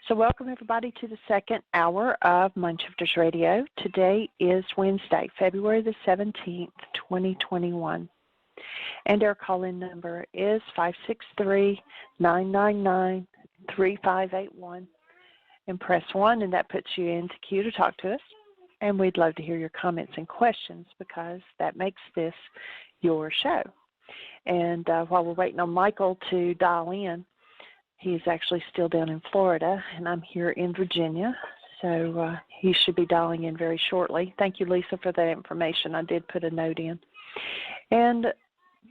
So welcome everybody to the second hour of Mindshifters Radio. Today is Wednesday, February the 17th, 2021. And our call-in number is 563-999-3581. And press 1, and that puts you into queue to talk to us. And we'd love to hear your comments and questions because that makes this your show. And while we're waiting on Michael to dial in, he's actually still down in Florida, and I'm here in Virginia, so he should be dialing in very shortly. Thank you, Lisa, for that information. I did put a note in. And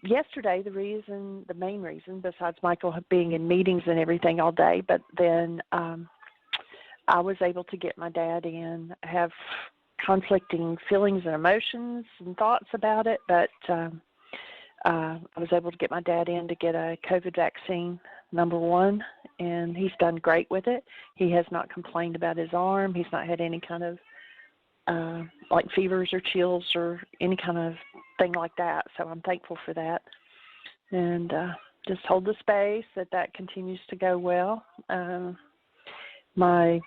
yesterday, the main reason, besides Michael being in meetings and everything all day, but then I was able to get my dad in, have conflicting feelings and emotions and thoughts about it, but I was able to get my dad in to get a COVID vaccine, number 1, and he's done great with it. He has not complained about his arm. He's not had any kind of like fevers or chills or any kind of thing like that, so I'm thankful for that. And just hold the space that continues to go well. My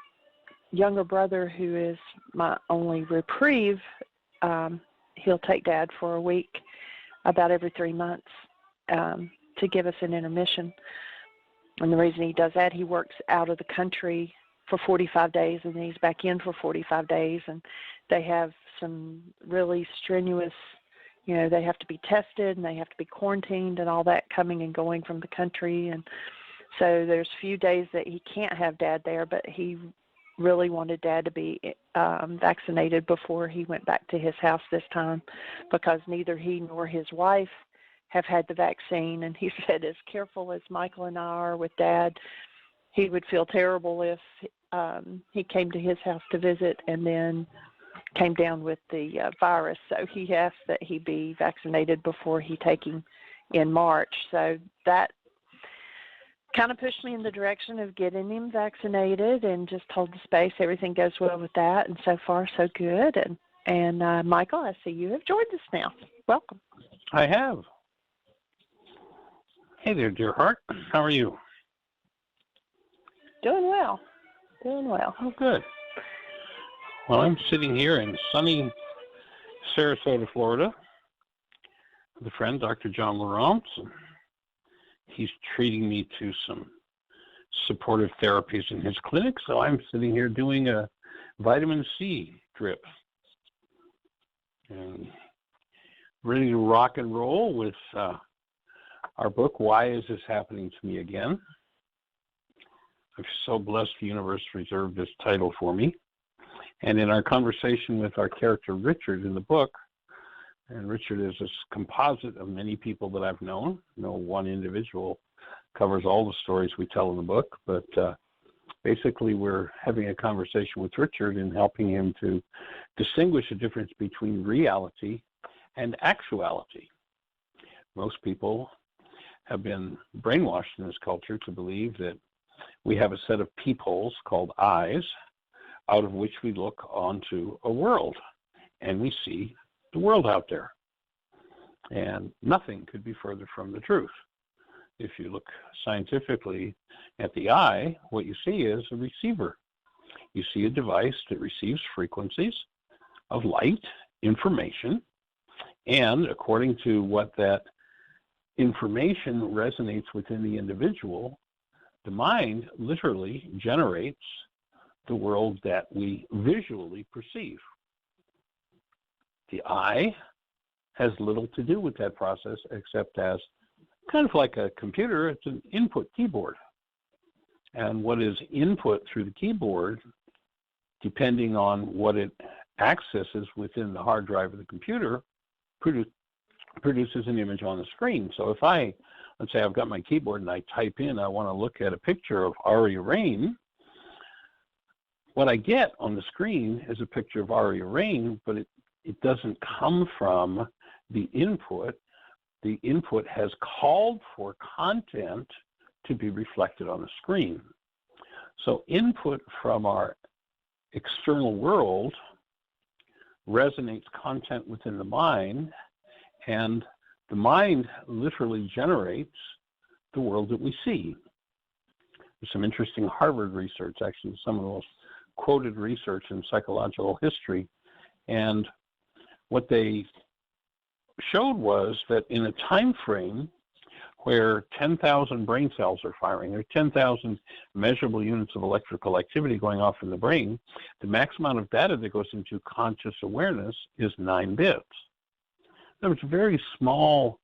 younger brother, who is my only reprieve, he'll take Dad for a week about every 3 months to give us an intermission. And the reason he does that, he works out of the country for 45 days and then he's back in for 45 days. And they have some really strenuous, they have to be tested and they have to be quarantined and all that coming and going from the country. And so there's a few days that he can't have Dad there, but he really wanted Dad to be vaccinated before he went back to his house this time because neither he nor his wife have had the vaccine. And he said, as careful as Michael and I are with Dad, he would feel terrible if he came to his house to visit and then came down with the virus. So he asked that he be vaccinated before he take him in March. So that kind of pushed me in the direction of getting him vaccinated and just hold the space. Everything goes well with that, and so far so good. And Michael, I see you have joined us now. Welcome. I have. Hey there, dear heart. How are you? Doing well. Doing well. Oh, good. Well, I'm sitting here in sunny Sarasota, Florida, with a friend, Dr. John Laurence. He's treating me to some supportive therapies in his clinic, so I'm sitting here doing a vitamin C drip. And ready to rock and roll with our book, Why Is This Happening to Me Again? I'm so blessed the universe reserved this title for me. And in our conversation with our character Richard in the book, and Richard is a composite of many people that I've known. No one individual covers all the stories we tell in the book, but basically we're having a conversation with Richard and helping him to distinguish the difference between reality and actuality. Most people have been brainwashed in this culture to believe that we have a set of peepholes called eyes out of which we look onto a world, and we see the world out there. And nothing could be further from the truth. If you look scientifically at the eye, what you see is a receiver. You see a device that receives frequencies of light, information, and according to what that information resonates within the individual, the mind literally generates the world that we visually perceive. The eye has little to do with that process except as kind of like a computer, it's an input keyboard. And what is input through the keyboard, depending on what it accesses within the hard drive of the computer, produces an image on the screen. So if let's say I've got my keyboard and I type in, I want to look at a picture of Aria Rain, what I get on the screen is a picture of Aria Rain, but it doesn't come from the input. The input has called for content to be reflected on the screen. So input from our external world resonates content within the mind, and the mind literally generates the world that we see. There's some interesting Harvard research, actually some of the most quoted research in psychological history. And what they showed was that in a time frame where 10,000 brain cells are firing, there are 10,000 measurable units of electrical activity going off in the brain, the max amount of data that goes into conscious awareness is 9 bits. There was a very small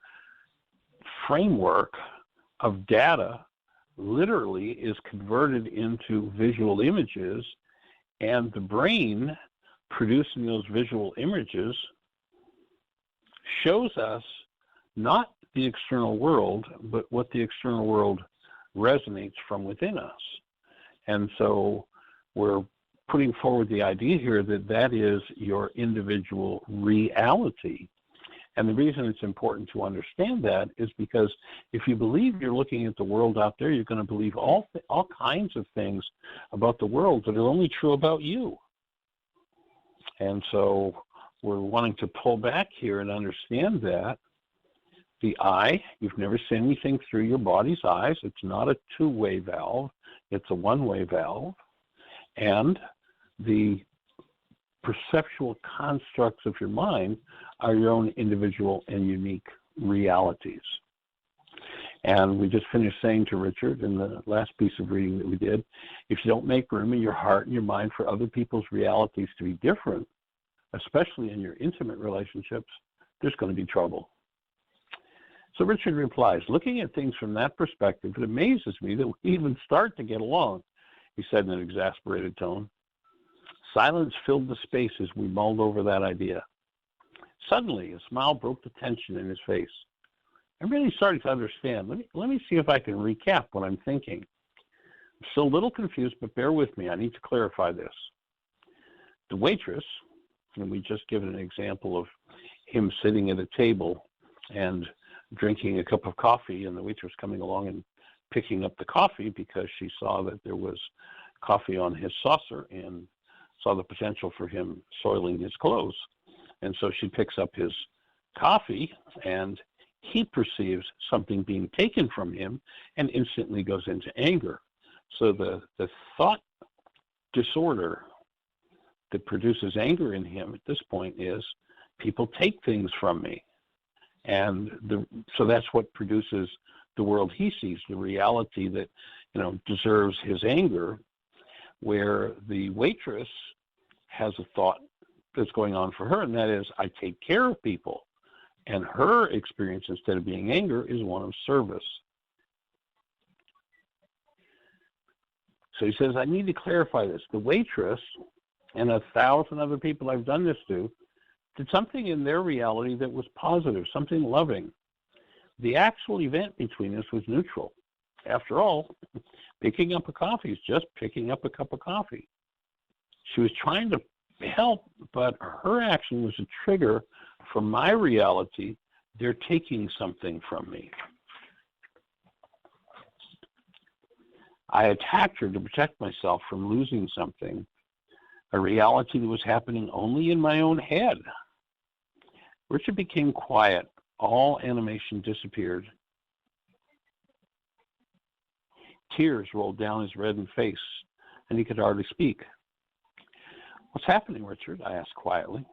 framework of data literally is converted into visual images, and the brain producing those visual images shows us not the external world, but what the external world resonates from within us. And so we're putting forward the idea here that that is your individual reality. And the reason it's important to understand that is because if you believe you're looking at the world out there, you're going to believe all kinds of things about the world that are only true about you. And so we're wanting to pull back here and understand that the eye, you've never seen anything through your body's eyes. It's not a two-way valve. It's a one-way valve. And the perceptual constructs of your mind are your own individual and unique realities. And we just finished saying to Richard in the last piece of reading that we did, if you don't make room in your heart and your mind for other people's realities to be different, especially in your intimate relationships, there's going to be trouble. So Richard replies, looking at things from that perspective, it amazes me that we even start to get along, he said in an exasperated tone. Silence filled the space as we mulled over that idea. Suddenly, a smile broke the tension in his face. I'm really starting to understand. Let me see if I can recap what I'm thinking. I'm still a little confused, but bear with me. I need to clarify this. The waitress, and we just given an example of him sitting at a table and drinking a cup of coffee, and the waitress coming along and picking up the coffee because she saw that there was coffee on his saucer and saw the potential for him soiling his clothes. And so she picks up his coffee, and he perceives something being taken from him and instantly goes into anger. So the thought disorder that produces anger in him at this point is, people take things from me. And so that's what produces the world he sees, the reality that, deserves his anger, where the waitress has a thought that's going on for her, and that is, I take care of people. And her experience, instead of being anger, is one of service. So he says, I need to clarify this. The waitress and 1,000 other people I've done this to did something in their reality that was positive, something loving. The actual event between us was neutral. After all, picking up a coffee is just picking up a cup of coffee. She was trying to help, but her action was a trigger for my reality. They're taking something from me. I attacked her to protect myself from losing something, a reality that was happening only in my own head. Richard became quiet. All animation disappeared. Tears rolled down his reddened face, and he could hardly speak. What's happening, Richard? I asked quietly.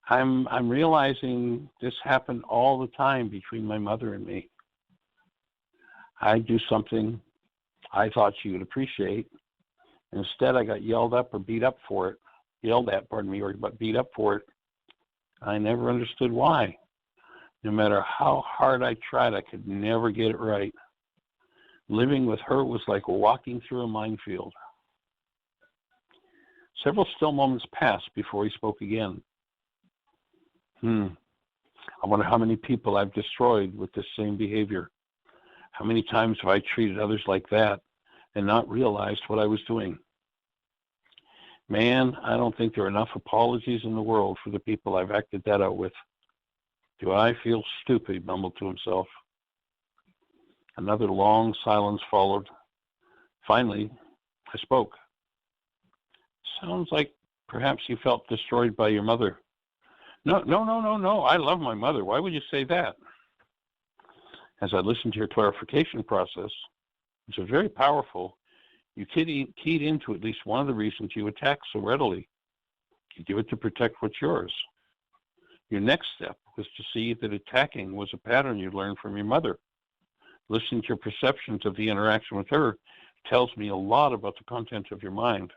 I'm realizing this happened all the time between my mother and me. I do something I thought she would appreciate. Instead, I got yelled at or beat up for it. But beat up for it. I never understood why. No matter how hard I tried, I could never get it right. Living with her was like walking through a minefield. Several still moments passed before he spoke again. I wonder how many people I've destroyed with this same behavior. How many times have I treated others like that and not realized what I was doing? Man, I don't think there are enough apologies in the world for the people I've acted that out with. Do I feel stupid, he mumbled to himself. Another long silence followed. Finally, I spoke. Sounds like perhaps you felt destroyed by your mother. No. I love my mother. Why would you say that? As I listened to your clarification process, It's a very powerful. You keyed into at least one of the reasons you attack so readily. You do it to protect what's yours. Your next step was to see that attacking was a pattern you learned from your mother. Listening to your perceptions of the interaction with her tells me a lot about the content of your mind.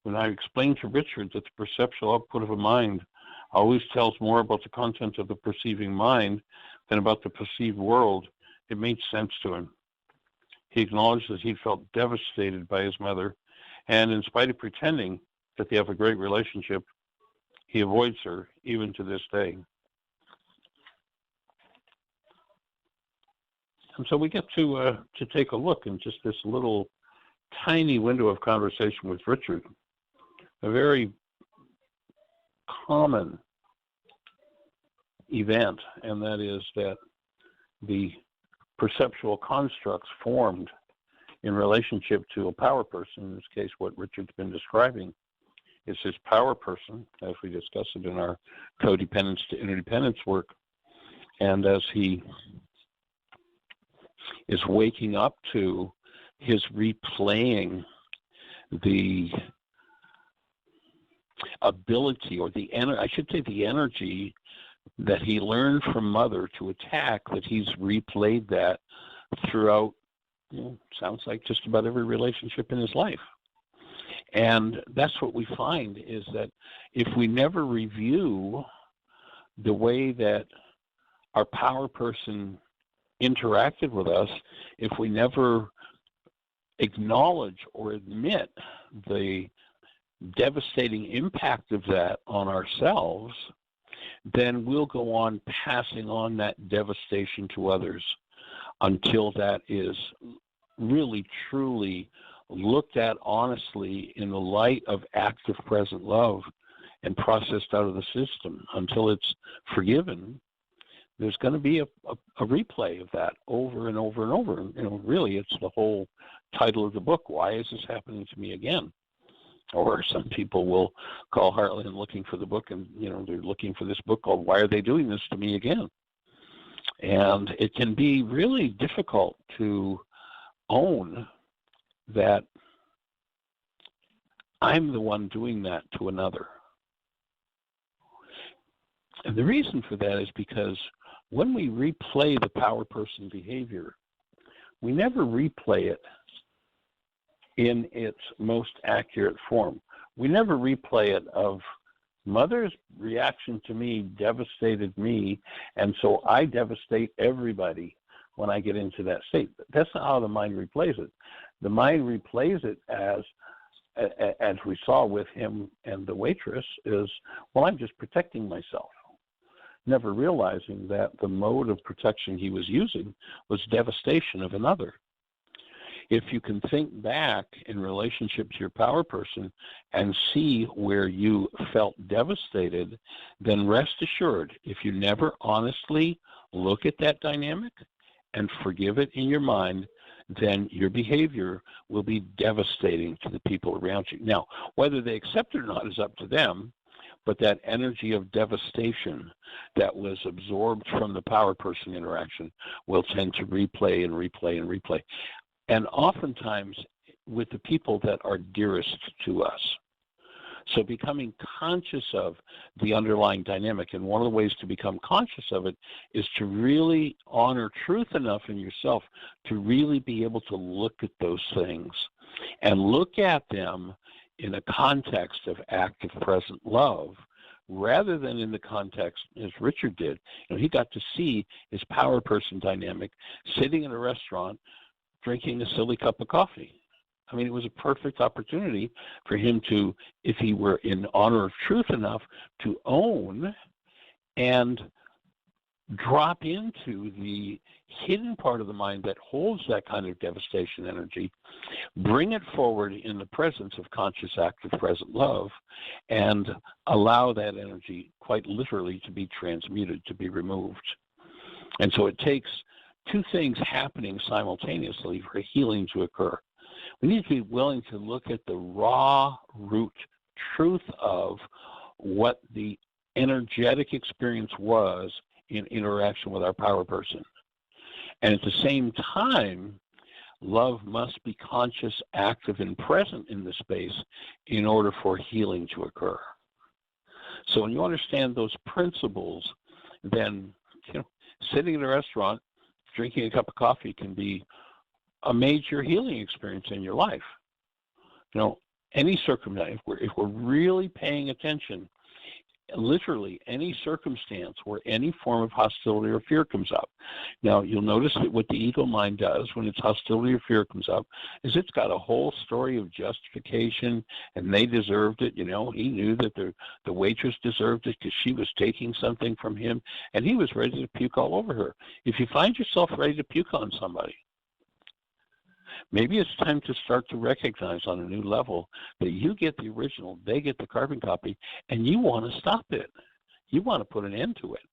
When I explained to Richard that the perceptual output of a mind always tells more about the content of the perceiving mind than about the perceived world, it made sense to him. He acknowledged that he felt devastated by his mother, and in spite of pretending that they have a great relationship, he avoids her even to this day. And so we get to take a look in just this little tiny window of conversation with Richard, a very common event, and that is that the perceptual constructs formed in relationship to a power person, in this case what Richard's been describing, is his power person, as we discussed it in our codependence to interdependence work. And as he is waking up to his replaying the ability, or the energy that he learned from mother to attack, that he's replayed that throughout, sounds like just about every relationship in his life. And that's what we find, is that if we never review the way that our power person interacted with us, if we never acknowledge or admit the devastating impact of that on ourselves, then we'll go on passing on that devastation to others until that is really, truly looked at honestly in the light of active present love and processed out of the system. Until it's forgiven, there's going to be a replay of that over and over and over. Really, it's the whole title of the book, Why Is This Happening to Me Again? Or some people will call Heartland looking for the book, and they're looking for this book called Why Are They Doing This to Me Again? And it can be really difficult to own that I'm the one doing that to another. And the reason for that is because when we replay the power person behavior, we never replay it in its most accurate form. We never replay it of mother's reaction to me devastated me, and so I devastate everybody when I get into that state. That's not how the mind replays it. The mind replays it as we saw with him and the waitress, is, well, I'm just protecting myself, never realizing that the mode of protection he was using was devastation of another. If you can think back in relationship to your power person and see where you felt devastated, then rest assured, if you never honestly look at that dynamic and forgive it in your mind, then your behavior will be devastating to the people around you. Now, whether they accept it or not is up to them, but that energy of devastation that was absorbed from the power person interaction will tend to replay and replay and replay. And oftentimes with the people that are dearest to us. So becoming conscious of the underlying dynamic, and one of the ways to become conscious of it is to really honor truth enough in yourself to really be able to look at those things and look at them in a context of active present love, rather than in the context, as Richard did. He got to see his power person dynamic sitting in a restaurant drinking a silly cup of coffee. I mean, it was a perfect opportunity for him to, if he were in honor of truth enough, to own and drop into the hidden part of the mind that holds that kind of devastation energy, bring it forward in the presence of conscious, active, present love, and allow that energy quite literally to be transmuted, to be removed. And so it takes two things happening simultaneously for healing to occur. We need to be willing to look at the raw root truth of what the energetic experience was in interaction with our power person. And at the same time, love must be conscious, active, and present in the space in order for healing to occur. So when you understand those principles, then sitting in a restaurant, drinking a cup of coffee can be a major healing experience in your life. Any circumstance, if we're really paying attention, literally any circumstance where any form of hostility or fear comes up. Now, you'll notice that what the ego mind does when its hostility or fear comes up is it's got a whole story of justification, and they deserved it. He knew that the waitress deserved it because she was taking something from him, and he was ready to puke all over her. If you find yourself ready to puke on somebody, maybe it's time to start to recognize on a new level that you get the original, they get the carbon copy, and you want to stop it. You want to put an end to it.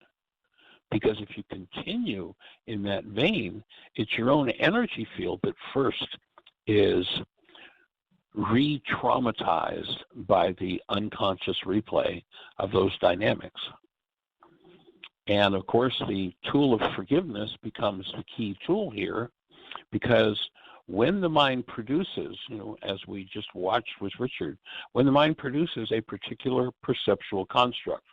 Because if you continue in that vein, it's your own energy field that first is re-traumatized by the unconscious replay of those dynamics. And of course, the tool of forgiveness becomes the key tool here, because when the mind produces, as we just watched with Richard, when the mind produces a particular perceptual construct,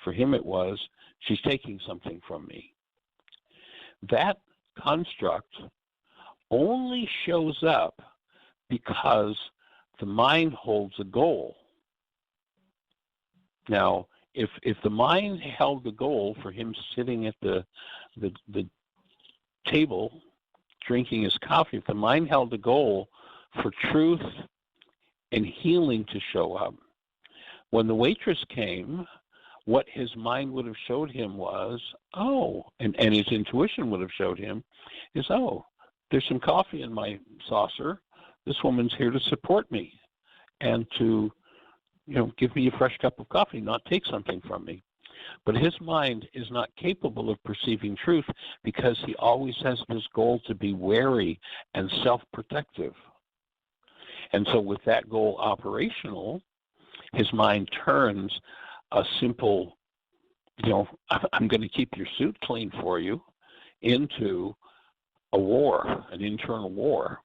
for him it was, she's taking something from me. That construct only shows up because the mind holds a goal. Now, if the mind held the goal for him sitting at the table drinking his coffee, if the mind held the goal for truth and healing to show up, when the waitress came, what his mind would have showed him was, and his intuition would have showed him is, there's some coffee in my saucer. This woman's here to support me and to, give me a fresh cup of coffee, not take something from me. But his mind is not capable of perceiving truth because he always has this goal to be wary and self-protective. And so with that goal operational, his mind turns a simple, I'm going to keep your suit clean for you, into a war, an internal war,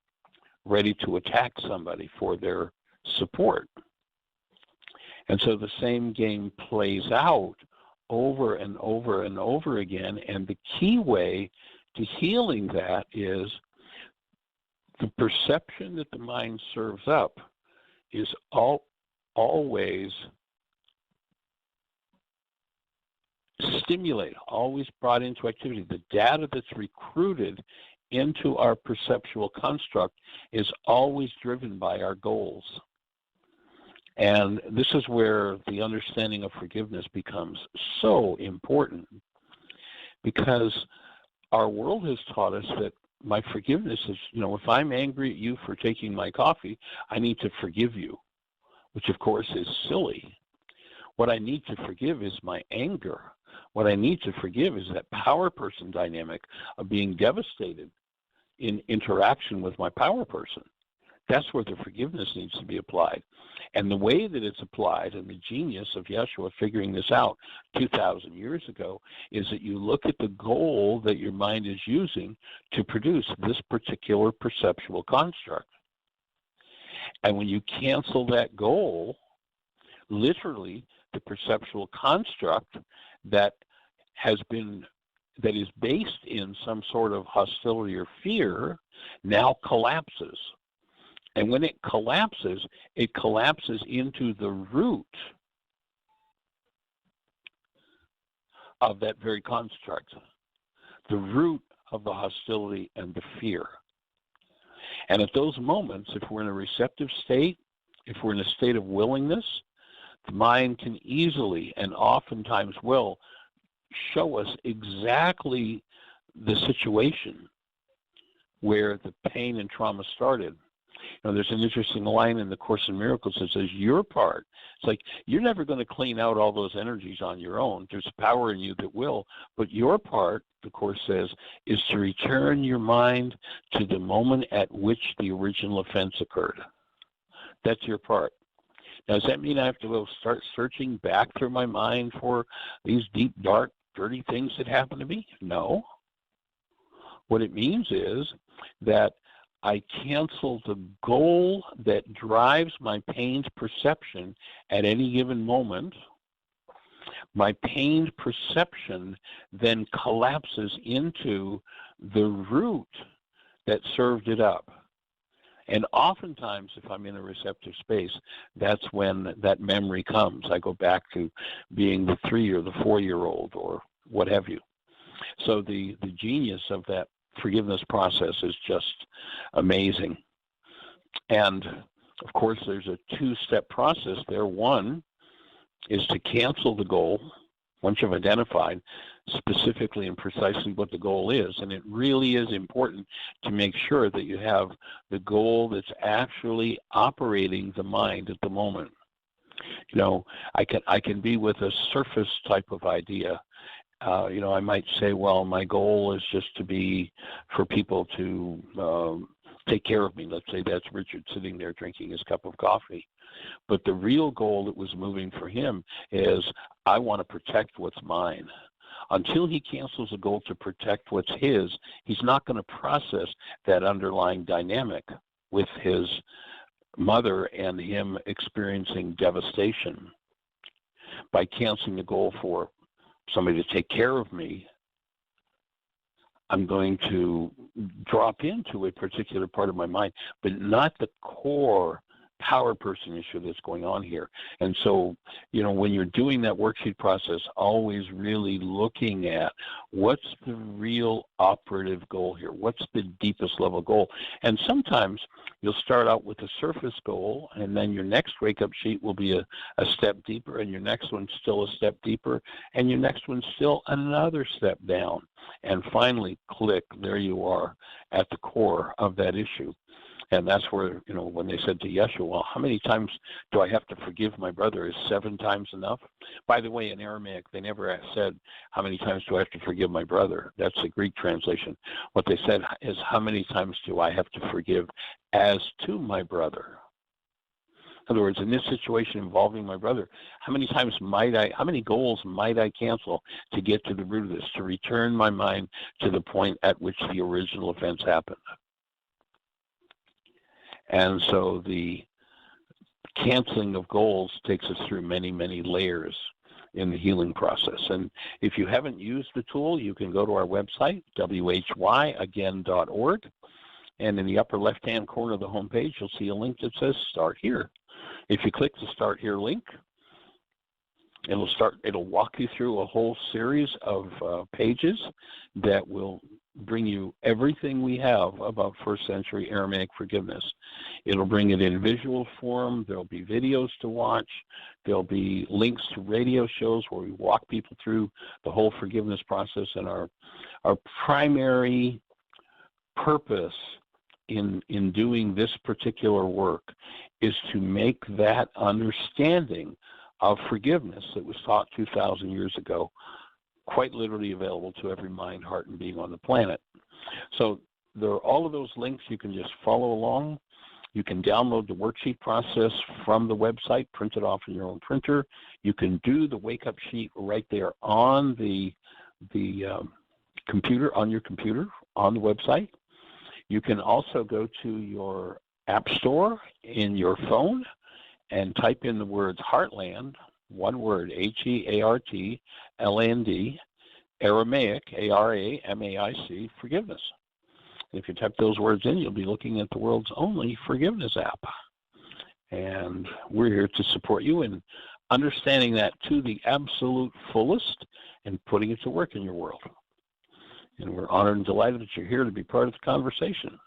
ready to attack somebody for their support. And so the same game plays out over and over and over again. And the key way to healing that is the perception that the mind serves up is always stimulated, always brought into activity. The data that's recruited into our perceptual construct is always driven by our goals. And this is where the understanding of forgiveness becomes so important, because our world has taught us that my forgiveness is, if I'm angry at you for taking my coffee, I need to forgive you, which of course is silly. What I need to forgive is my anger. What I need to forgive is that power person dynamic of being devastated in interaction with my power person. That's where the forgiveness needs to be applied. And the way that it's applied, and the genius of Yeshua figuring this out 2,000 years ago, is that you look at the goal that your mind is using to produce this particular perceptual construct. And when you cancel that goal, literally the perceptual construct that is based in some sort of hostility or fear now collapses. And when it collapses into the root of that very construct, the root of the hostility and the fear. And at those moments, if we're in a receptive state, if we're in a state of willingness, the mind can easily and oftentimes will show us exactly the situation where the pain and trauma started. There's an interesting line in the Course in Miracles that says, your part. It's like, you're never going to clean out all those energies on your own. There's power in you that will. But your part, the Course says, is to return your mind to the moment at which the original offense occurred. That's your part. Now, does that mean I have to go start searching back through my mind for these deep, dark, dirty things that happened to me? No. What it means is that I cancel the goal that drives my pained perception at any given moment. My pained perception then collapses into the root that served it up. And oftentimes, if I'm in a receptive space, that's when that memory comes. I go back to being the 3 or the 4-year-old or what have you. So the genius of that forgiveness process is just amazing. And of course, there's a 2-step process there. One is to cancel the goal once you've identified specifically and precisely what the goal is. And it really is important to make sure that you have the goal that's actually operating the mind at the moment. You know, I can be with a surface type of idea. You know, I might say, well, my goal is just to be for people to take care of me. Let's say that's Richard sitting there drinking his cup of coffee. But the real goal that was moving for him is, I want to protect what's mine. Until he cancels a goal to protect what's his, he's not going to process that underlying dynamic with his mother and him experiencing devastation. By canceling the goal for somebody to take care of me, I'm going to drop into a particular part of my mind, but not the core power person issue that's going on here. And so, you know, when you're doing that worksheet process, always really looking at what's the real operative goal here? What's the deepest level goal? And sometimes you'll start out with a surface goal, and then your next wake-up sheet will be a step deeper, and your next one's still a step deeper, and your next one's still another step down. And finally, click, there you are at the core of that issue. And that's where, you know, when they said to Yeshua, well, how many times do I have to forgive my brother? Is 7 times enough? By the way, in Aramaic, they never said, how many times do I have to forgive my brother? That's the Greek translation. What they said is, how many times do I have to forgive as to my brother? In other words, in this situation involving my brother, how many goals might I cancel to get to the root of this, to return my mind to the point at which the original offense happened? And so the canceling of goals takes us through many, many layers in the healing process. And if you haven't used the tool, you can go to our website, whyagain.org. And in the upper left-hand corner of the homepage, you'll see a link that says Start Here. If you click the Start Here link, it'll walk you through a whole series of pages that will bring you everything we have about first century Aramaic forgiveness. It'll bring it in visual form. There'll be videos to watch. There'll be links to radio shows where we walk people through the whole forgiveness process. And our primary purpose in doing this particular work is to make that understanding of forgiveness that was taught 2,000 years ago quite literally available to every mind, heart, and being on the planet. So there are all of those links. You can just follow along. You can download the worksheet process from the website, print it off in your own printer. You can do the wake-up sheet right there on the computer, on your computer, on the website. You can also go to your app store in your phone and type in the words Heartland, one word, Heartland, Aramaic, Aramaic, forgiveness. If you type those words in, you'll be looking at the world's only forgiveness app. And we're here to support you in understanding that to the absolute fullest and putting it to work in your world. And we're honored and delighted that you're here to be part of the conversation.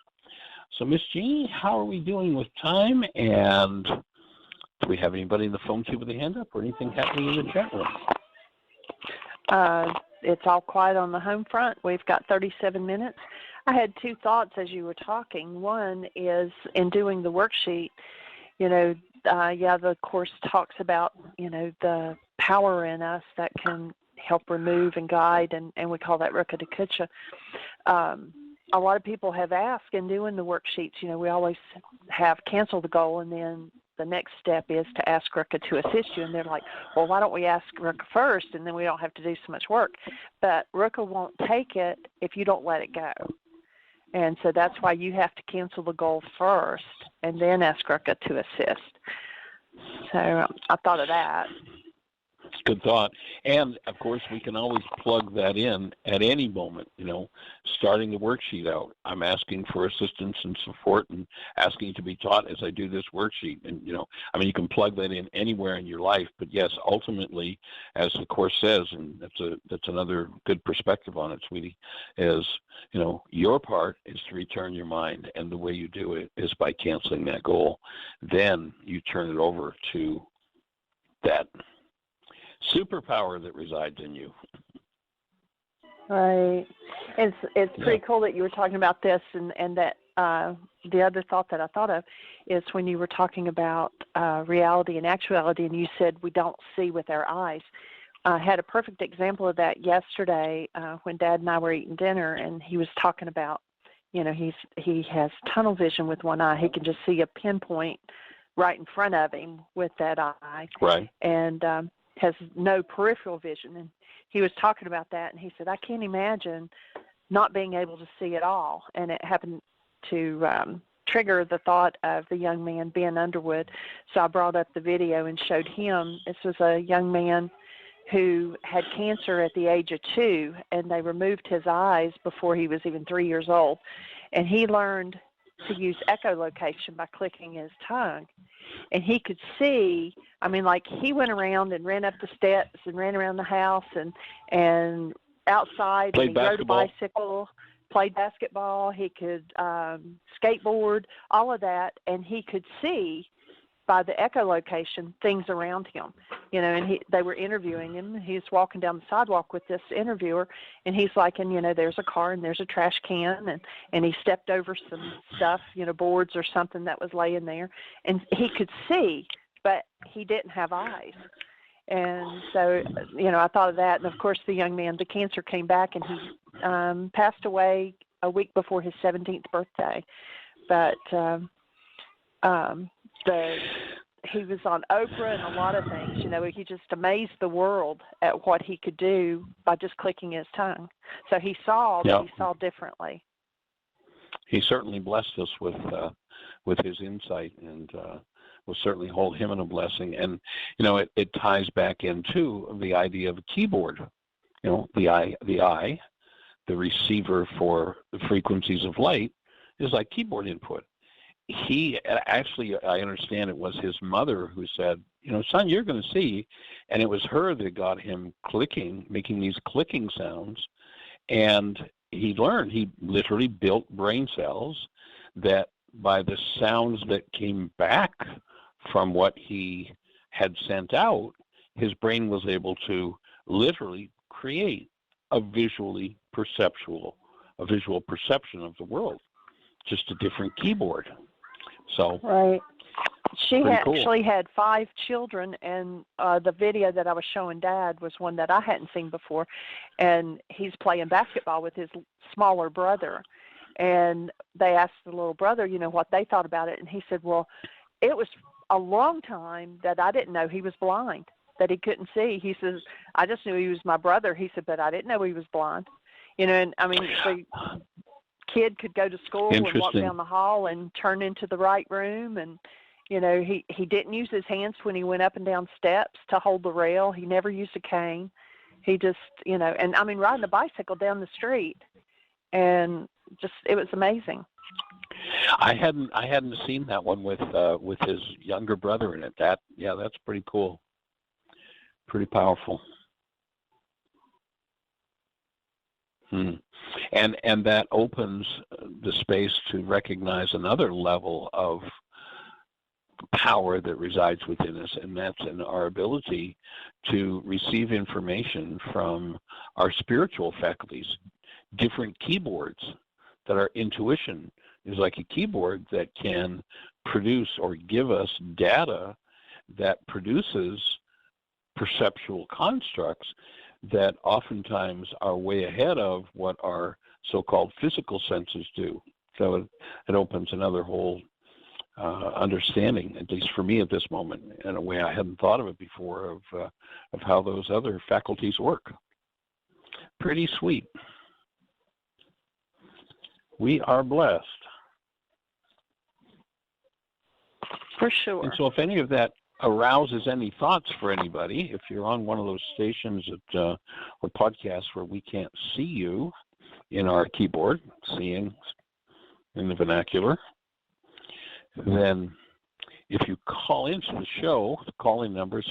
So, Miss Jeanie, how are we doing with time? And do we have anybody in the phone queue with a hand up or anything happening in the chat room? It's all quiet on the home front. We've got 37 minutes. I had 2 thoughts as you were talking. One is in doing the worksheet, the course talks about, the power in us that can help remove and guide, and we call that Ruka Dakucha. A lot of people have asked in doing the worksheets, we always have cancel the goal, and then the next step is to ask Ruka to assist you. And they're like, well, why don't we ask Ruka first, and then we don't have to do so much work. But Ruka won't take it if you don't let it go. And so that's why you have to cancel the goal first and then ask Ruka to assist. So I thought of that. Good thought. And, of course, we can always plug that in at any moment, starting the worksheet out. I'm asking for assistance and support and asking to be taught as I do this worksheet. And, you can plug that in anywhere in your life. But, yes, ultimately, as the Course says, and that's another good perspective on it, sweetie, is, your part is to return your mind. And the way you do it is by canceling that goal. Then you turn it over to that superpower that resides in you. Right. It's pretty cool that you were talking about this, and that the other thought that I thought of is when you were talking about reality and actuality, and you said we don't see with our eyes. I had a perfect example of that yesterday when Dad and I were eating dinner, and he was talking about, he has tunnel vision with one eye. He can just see a pinpoint right in front of him with that eye. Right. And has no peripheral vision. And he was talking about that, and he said, I can't imagine not being able to see at all. And it happened to trigger the thought of the young man, Ben Underwood. So I brought up the video and showed him. This was a young man who had cancer at the age of 2, and they removed his eyes before he was even 3 years old. And he learned to use echolocation by clicking his tongue. And he could see, he went around and ran up the steps and ran around the house and outside. Played and he rode a basketball. bicycle, played basketball. He could skateboard, all of that. And he could see by the echolocation things around him, and they were interviewing him. He's walking down the sidewalk with this interviewer, and he's like, and there's a car and there's a trash can, and he stepped over some stuff, boards or something that was laying there, and he could see, but he didn't have eyes. And so, I thought of that, and of course the young man, the cancer came back, and he passed away a week before his 17th birthday. But he was on Oprah and a lot of things. He just amazed the world at what he could do by just clicking his tongue. So he saw, but he saw differently. He certainly blessed us with his insight, and we'll certainly hold him in a blessing. And it ties back into the idea of a keyboard. The eye, the receiver for the frequencies of light, is like keyboard input. He actually, I understand it was his mother who said, son, you're going to see. And it was her that got him clicking, making these clicking sounds. And he learned, he literally built brain cells that by the sounds that came back from what he had sent out, his brain was able to literally create a visual perception of the world, just a different keyboard. So right. She actually cool. had 5 children, and the video that I was showing Dad was one that I hadn't seen before, and he's playing basketball with his smaller brother, and they asked the little brother, what they thought about it, and he said, well, it was a long time that I didn't know he was blind, that he couldn't see. He says, I just knew he was my brother. He said, but I didn't know he was blind. And the kid could go to school and walk down the hall and turn into the right room, and he didn't use his hands when he went up and down steps to hold the rail. He never used a cane. He just and riding a bicycle down the street, and just it was amazing. I hadn't seen that one with his younger brother in it. That's pretty cool, pretty powerful. And that opens the space to recognize another level of power that resides within us, and that's in our ability to receive information from our spiritual faculties, different keyboards. That our intuition is like a keyboard that can produce or give us data that produces perceptual constructs that oftentimes are way ahead of what our so-called physical senses do. So it opens another whole understanding, at least for me at this moment, in a way I hadn't thought of it before, of how those other faculties work. Pretty sweet. We are blessed. For sure. And so if any of that arouses any thoughts for anybody, if you're on one of those stations or podcasts where we can't see you in our keyboard, seeing in the vernacular, then if you call into the show, the call-in number is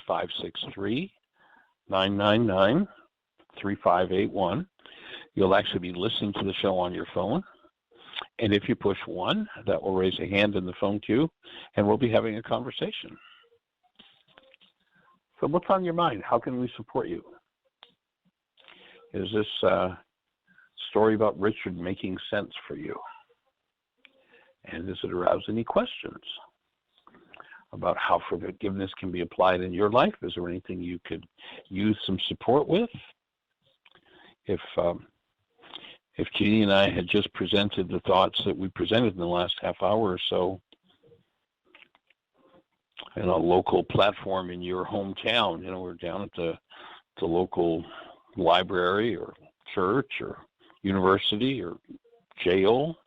563-999-3581. You'll actually be listening to the show on your phone. And if you push 1, that will raise a hand in the phone queue, and we'll be having a conversation. So what's on your mind? How can we support you? Is this story about Richard making sense for you? And does it arouse any questions about how forgiveness can be applied in your life? Is there anything you could use some support with? If Jeanie and I had just presented the thoughts that we presented in the last half hour or so in a local platform in your hometown, we're down at the local library or church or university or jail,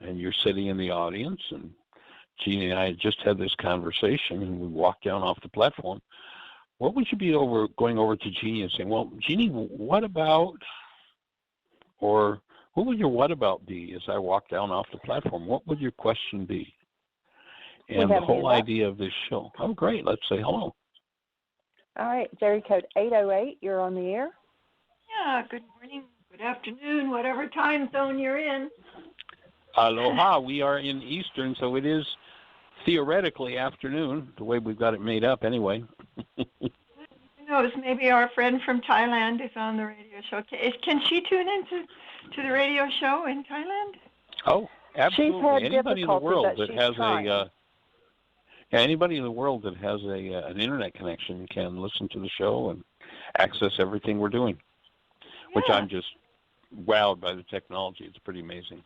and you're sitting in the audience, and Jeanie and I had just had this conversation, and we walked down off the platform. What would you be going over to Jeanie and saying, well, Jeanie, what about, or what would your what about be as I walk down off the platform? What would your question be? And the whole idea of this show. Oh, great. Let's say hello. All right. Area code 808. You're on the air. Yeah. Good morning. Good afternoon. Whatever time zone you're in. Aloha. We are in Eastern, so it is theoretically afternoon, the way we've got it made up anyway. Who knows? Maybe our friend from Thailand is on the radio show. Can she tune into the radio show in Thailand? Oh, absolutely. She's had anybody in the world that has anybody in the world that has an internet connection can listen to the show and access everything we're doing, which I'm just wowed by the technology. It's pretty amazing.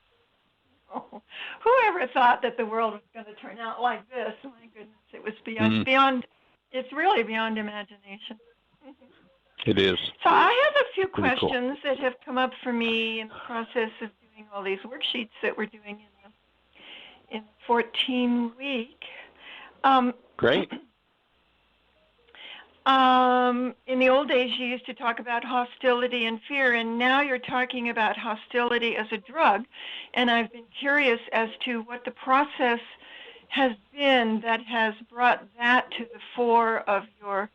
Oh, whoever thought that the world was going to turn out like this? My goodness, it was beyond. It's really beyond imagination. It is. So I have a few pretty questions that have come up for me in the process of doing all these worksheets that we're doing in 14-week. Great. In the old days, you used to talk about hostility and fear, and now you're talking about hostility as a drug. And I've been curious as to what the process has been that has brought that to the fore of your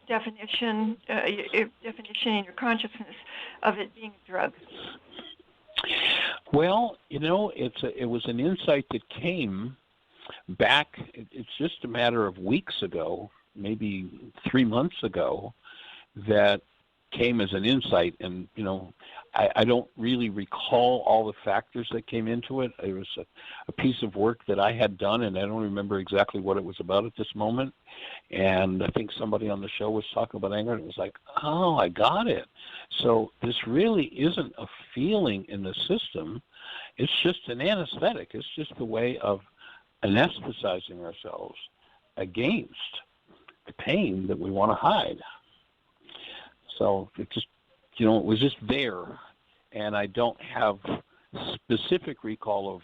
definition in your consciousness of it being a drug. Well, it was an insight that came back. It's just a matter of weeks ago, maybe 3 months ago, that came as an insight. And, I don't really recall all the factors that came into it. It was a piece of work that I had done, and I don't remember exactly what it was about at this moment. And I think somebody on the show was talking about anger, and it was like, oh, I got it. So this really isn't a feeling in the system. It's just an anesthetic. It's just a way of anesthetizing ourselves against the pain that we want to hide. So it just, it was just there, and I don't have specific recall of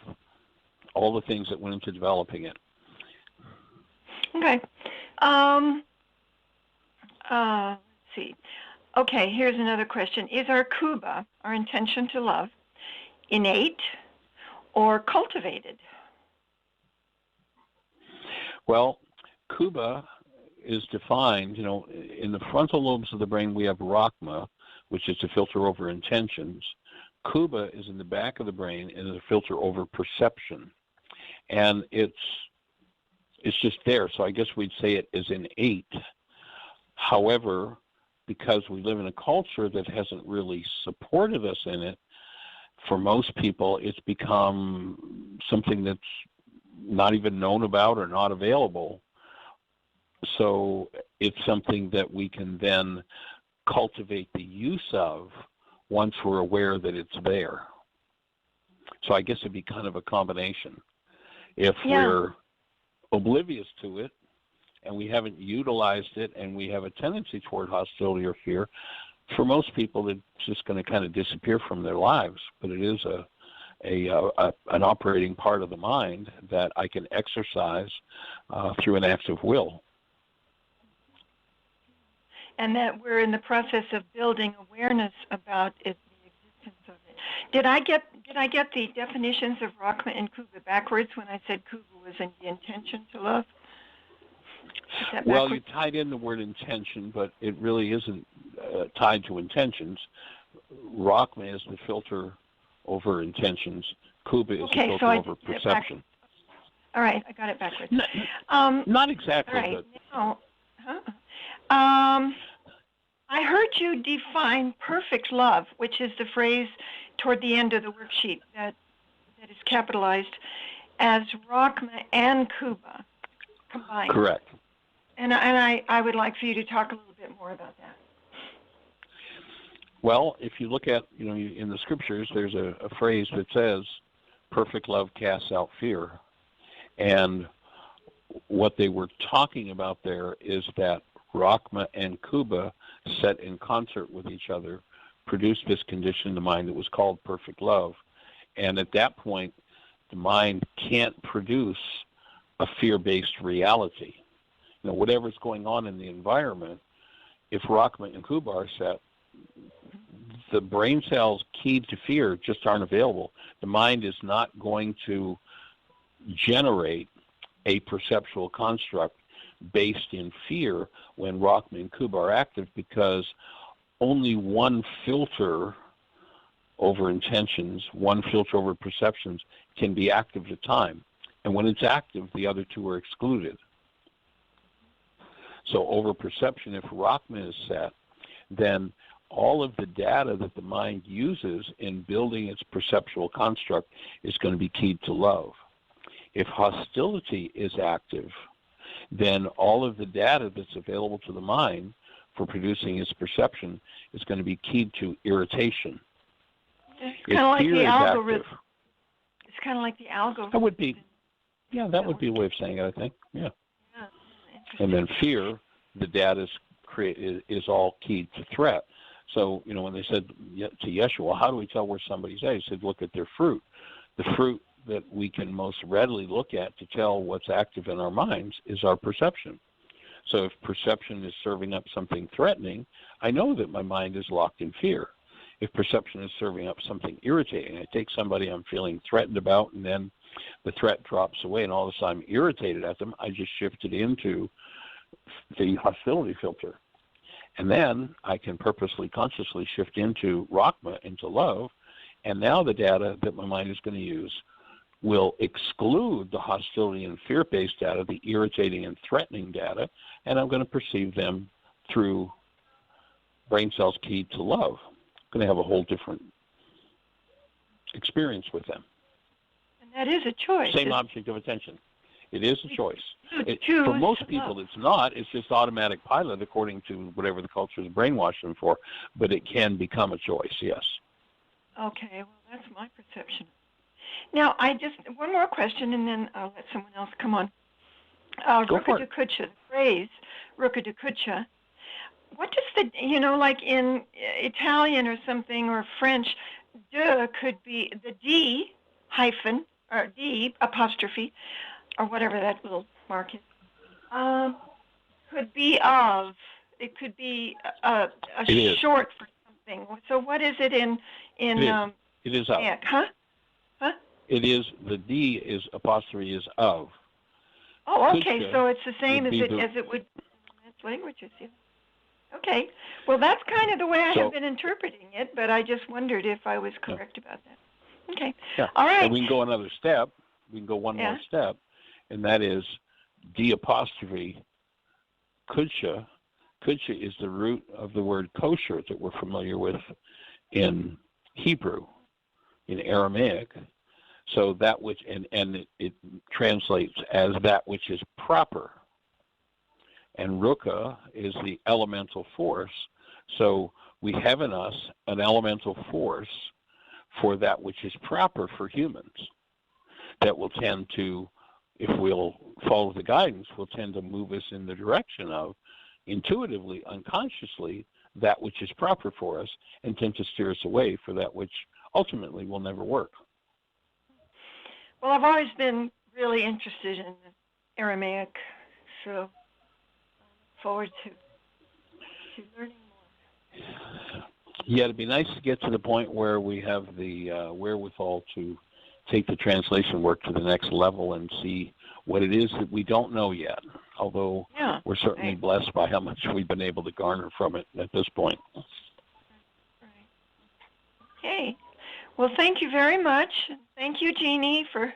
all the things that went into developing it. Okay. Let's see. Okay, here's another question. Is our kuba, our intention to love, innate or cultivated? Well, kuba is defined, in the frontal lobes of the brain we have Rachma, which is to filter over intentions. Kuba is in the back of the brain and is a filter over perception. And it's just there. So I guess we'd say it is innate. However, because we live in a culture that hasn't really supported us in it, for most people it's become something that's not even known about or not available. So it's something that we can then cultivate the use of once we're aware that it's there. So I guess it'd be kind of a combination. If we're oblivious to it and we haven't utilized it and we have a tendency toward hostility or fear, for most people it's just going to kind of disappear from their lives. But it is an operating part of the mind that I can exercise through an act of will. And that we're in the process of building awareness about it, the existence of it. Did I get the definitions of Rachma and Kuba backwards when I said Kuba was in the intention to love? Well, you tied in the word intention, but it really isn't tied to intentions. Rachma is the filter over intentions. Kuba is the filter over perception. All right, I got it backwards. Not exactly, right. but... I heard you define perfect love, which is the phrase toward the end of the worksheet that is capitalized, as Rachma and Kuba combined. Correct. And I would like for you to talk a little bit more about that. Well, if you look at, in the scriptures, there's a phrase that says, perfect love casts out fear. And what they were talking about there is that Rachma and Kuba, set in concert with each other, produced this condition in the mind that was called perfect love. And at that point, the mind can't produce a fear-based reality. Whatever's going on in the environment, if Rachma and Kuba are set, the brain cells keyed to fear just aren't available. The mind is not going to generate a perceptual construct based in fear when Rachma and Kuba are active, because only one filter over intentions, one filter over perceptions can be active at a time. And when it's active, the other two are excluded. So over perception, if Rachma is set, then all of the data that the mind uses in building its perceptual construct is going to be keyed to love. If hostility is active, then all of the data that's available to the mind for producing its perception is going to be keyed to irritation. It's kind of like the algorithm. It's kind of like the algorithm. That would be, that would be a way of saying it, I think. Yeah. And then fear, the data is all keyed to threat. So, when they said to Yeshua, how do we tell where somebody's at? He said, look at their fruit. The fruit that we can most readily look at to tell what's active in our minds is our perception. So if perception is serving up something threatening, I know that my mind is locked in fear. If perception is serving up something irritating, I take somebody I'm feeling threatened about, and then the threat drops away, and all of a sudden I'm irritated at them, I just shifted into the hostility filter. And then I can purposely, consciously shift into Rachma, into love, and now the data that my mind is going to use will exclude the hostility and fear-based data, the irritating and threatening data, and I'm going to perceive them through brain cells keyed to love. I'm going to have a whole different experience with them. And that is a choice. Same object of attention. It is a choice. For most people, it's not. It's just automatic pilot according to whatever the culture has brainwashed them for, but it can become a choice, yes. Okay, well, that's my perception. Now, one more question, and then I'll let someone else come on. Go for it. The phrase, Ruka de Kucha, what does like in Italian or something, or French, de could be the D hyphen, or D apostrophe, or whatever that little mark is, could be of. It could be a short for something. So what is it in it is of. Huh? It is, the D is apostrophe is of. Oh, okay. Kucha, so it's the same as it would in languages. Yeah. Okay. Well, that's kind of the way I have been interpreting it, but I just wondered if I was correct about that. Okay. Yeah. All right. And we can go another step. We can go one more step, and that is D apostrophe Kucha. Kucha is the root of the word kosher that we're familiar with in Hebrew, in Aramaic. So that which, and it translates as that which is proper. And Ruka is the elemental force. So we have in us an elemental force for that which is proper for humans that will tend to, if we'll follow the guidance, will tend to move us in the direction of, intuitively, unconsciously, that which is proper for us, and tend to steer us away for that which ultimately will never work. Well, I've always been really interested in Aramaic, so I look forward to learning more. Yeah, it'd be nice to get to the point where we have the wherewithal to take the translation work to the next level and see what it is that we don't know yet, although we're certainly blessed by how much we've been able to garner from it at this point. Right. Okay. Well, thank you very much. Thank you, Jeanie, for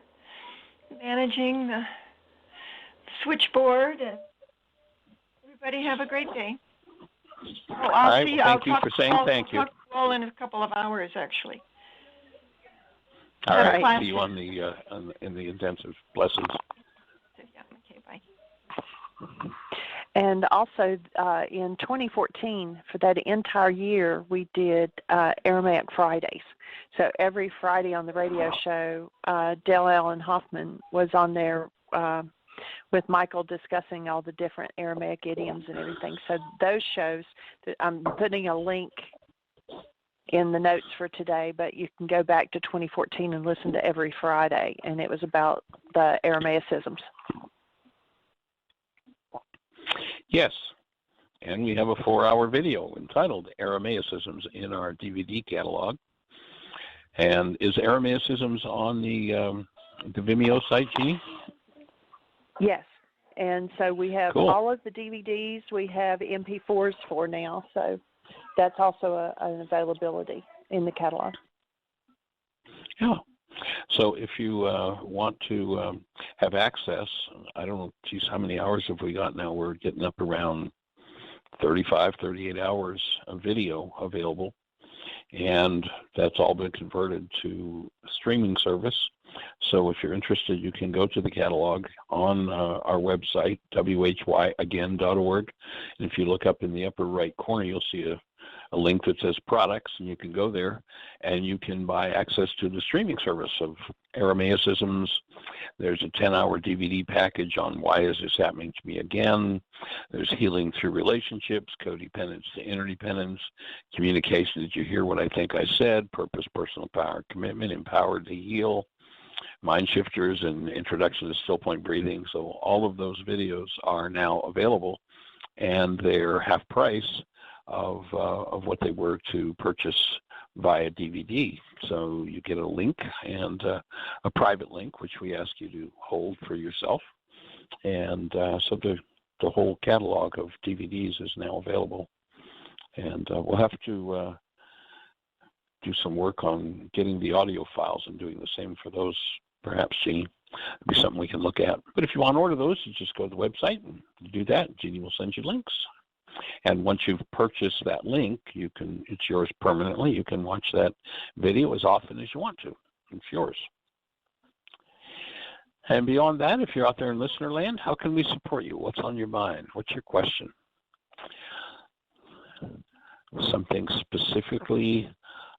managing the switchboard. And everybody have a great day. I'll see you. Thank you for saying thank you. I'll talk to you all in a couple of hours, actually. All right. See you on the in the intensive. Blessings. Yeah. Okay. Bye. And also in 2014, for that entire year, we did Aramaic Fridays. So every Friday on the radio show, Dale Allen Hoffman was on there with Michael discussing all the different Aramaic idioms and everything. So those shows, I'm putting a link in the notes for today, but you can go back to 2014 and listen to every Friday, and it was about the Aramaicisms. Yes, and we have a 4-hour video entitled Aramaicisms in our DVD catalog. And is Aramaicisms on the Vimeo site, Jeanie? Yes, and so we have cool. all of the DVDs. We have MP4s for now, so that's also an availability in the catalog. Yeah. So if you want to have access, I don't know, geez, how many hours have we got now? We're getting up around 35, 38 hours of video available. And that's all been converted to streaming service. So if you're interested, you can go to the catalog on our website, whyagain.org. And if you look up in the upper right corner, you'll see a link that says products, and you can go there and you can buy access to the streaming service of Aramaicisms. There's a 10-hour DVD package on Why Is This Happening to Me Again? There's Healing Through Relationships, Codependence to Interdependence, Communication, Did You Hear What I Think I Said? Purpose, Personal Power, Commitment, Empowered to Heal, Mind Shifters, and Introduction to Still Point Breathing. So all of those videos are now available, and they're half price of what they were to purchase via DVD. So you get a link and a private link, which we ask you to hold for yourself. And so the whole catalog of DVDs is now available. And we'll have to do some work on getting the audio files and doing the same for those, perhaps, Jeanie. It'll be something we can look at. But if you want to order those, you just go to the website and do that. Jeanie will send you links. And once you've purchased that link, it's yours permanently. You can watch that video as often as you want to. It's yours. And beyond that, if you're out there in listener land, how can we support you? What's on your mind? What's your question? Something specifically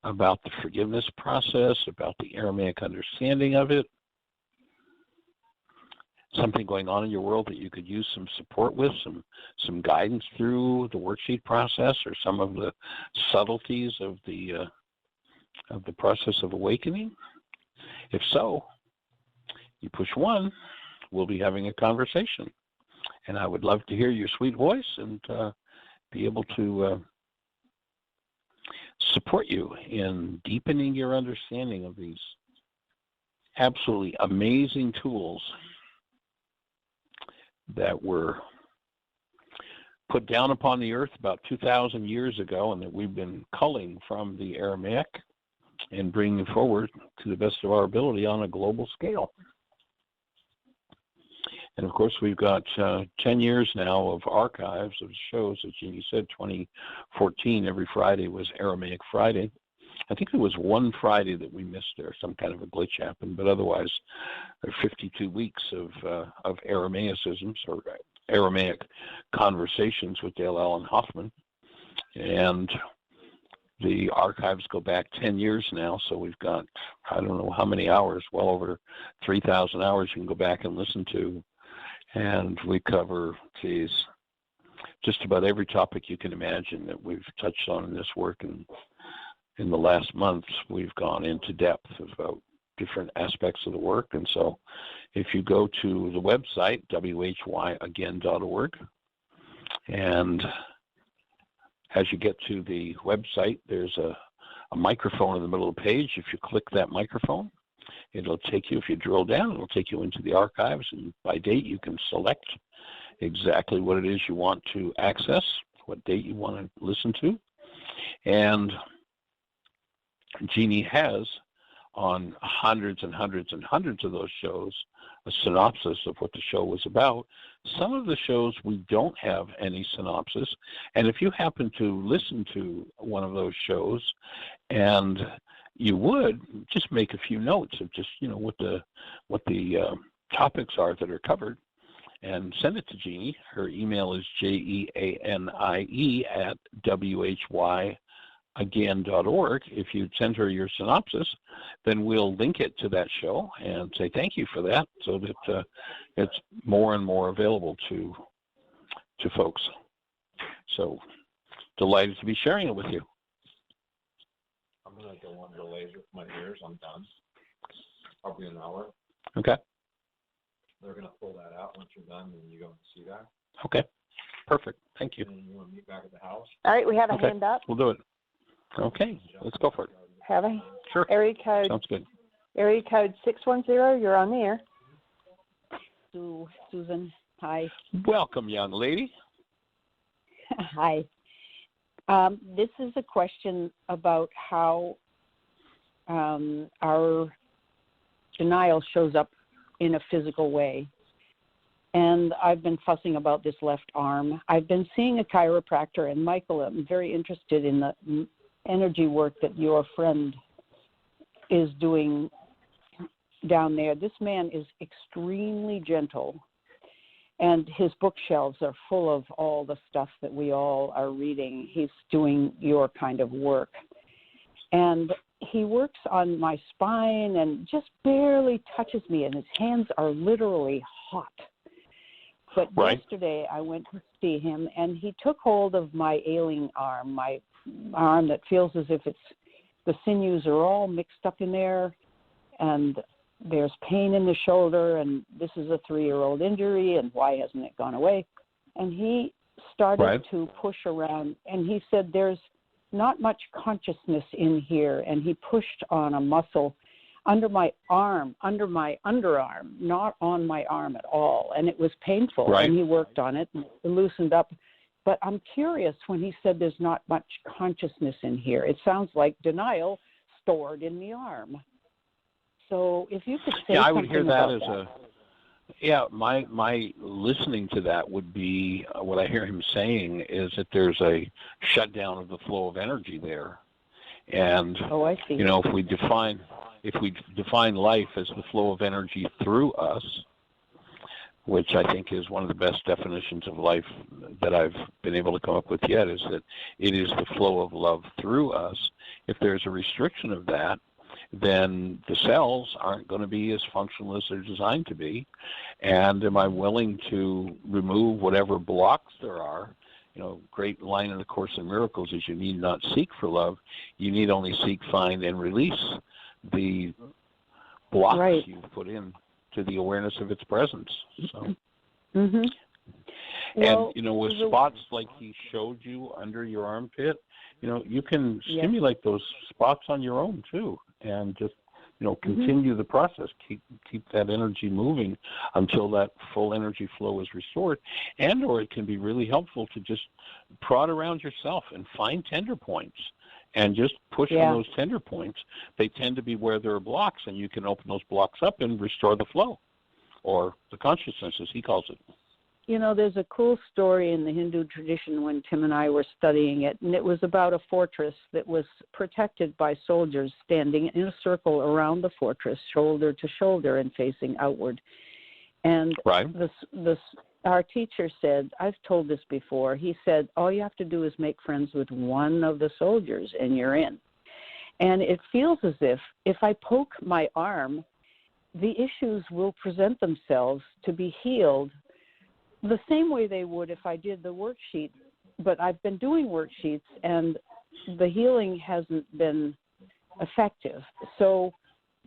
about the forgiveness process, about the Aramaic understanding of it? Something going on in your world that you could use some support with, some guidance through the worksheet process, or some of the subtleties of the process of awakening? If so, you push 1, we'll be having a conversation. And I would love to hear your sweet voice and be able to support you in deepening your understanding of these absolutely amazing tools that were put down upon the earth about 2,000 years ago, and that we've been culling from the Aramaic and bringing forward to the best of our ability on a global scale. And of course, we've got 10 years now of archives of shows. As Jeanie said, 2014, every Friday was Aramaic Friday. I think there was one Friday that we missed there. Some kind of a glitch happened, but otherwise, there are 52 weeks of Aramaicisms, or Aramaic conversations with Dale Allen Hoffman. And the archives go back 10 years now, so we've got, I don't know how many hours, well over 3,000 hours you can go back and listen to. And we cover, just about every topic you can imagine that we've touched on in this work. And in the last months, we've gone into depth about different aspects of the work. And so if you go to the website, whyagain.org, and as you get to the website, there's a microphone in the middle of the page. If you click that microphone, it'll take you, if you drill down, it'll take you into the archives, and by date you can select exactly what it is you want to access, what date you want to listen to. And Jeanie has, on hundreds and hundreds and hundreds of those shows, a synopsis of what the show was about. Some of the shows we don't have any synopsis, and if you happen to listen to one of those shows, and you would just make a few notes of just, you know, what the topics are that are covered, and send it to Jeanie. Her email is jeanie@whyagain.org. If you send her your synopsis, then we'll link it to that show and say thank you for that, so that it's more and more available to folks. So delighted to be sharing it with you. I'm going to go under laser for my ears. I'm done. Probably an hour. Okay. They're going to pull that out once you're done, and you go and see that. Okay. Perfect. Thank you. And then you want to meet back at the house? All right, we have a hand up. We'll do it. Okay, let's go for it. Have a Sure. area code. Sounds good. Area code 610. You're on the air. Susan, hi. Welcome, young lady. Hi. This is a question about how our denial shows up in a physical way. And I've been fussing about this left arm. I've been seeing a chiropractor, and Michael, I'm very interested in the energy work that your friend is doing down there. This man is extremely gentle, and his bookshelves are full of all the stuff that we all are reading. He's doing your kind of work. And he works on my spine and just barely touches me, and his hands are literally hot. But yesterday I went to see him, and he took hold of my ailing arm, my arm that feels as if the sinews are all mixed up in there, and there's pain in the shoulder, and this is a 3-year-old injury, and why hasn't it gone away? And he started to push around, and he said there's not much consciousness in here, and he pushed on a muscle under my arm, under my underarm, not on my arm at all, and it was painful, and he worked on it and it loosened up. But I'm curious, when he said there's not much consciousness in here, it sounds like denial stored in the arm. So if you could say something about that. Yeah, I would hear that as my listening to that would be, what I hear him saying is that there's a shutdown of the flow of energy there. And, I see. You know, if we define life as the flow of energy through us, which I think is one of the best definitions of life that I've been able to come up with yet, is that it is the flow of love through us. If there's a restriction of that, then the cells aren't going to be as functional as they're designed to be. And am I willing to remove whatever blocks there are? You know, great line in the Course in Miracles is you need not seek for love. You need only seek, find, and release the blocks you've put in to the awareness of its presence. So, Well, and, you know, with spots like he showed you under your armpit, you know, you can stimulate those spots on your own too, and just, you know, continue the process. Keep that energy moving until that full energy flow is restored. And or it can be really helpful to just prod around yourself and find tender points and just push on those tender points. They tend to be where there are blocks, and you can open those blocks up and restore the flow, or the consciousness, as he calls it. You know, there's a cool story in the Hindu tradition when Tim and I were studying it, and it was about a fortress that was protected by soldiers standing in a circle around the fortress, shoulder to shoulder and facing outward. And our teacher said, I've told this before, he said, all you have to do is make friends with one of the soldiers and you're in. And it feels as if I poke my arm, the issues will present themselves to be healed the same way they would if I did the worksheet. But I've been doing worksheets and the healing hasn't been effective. So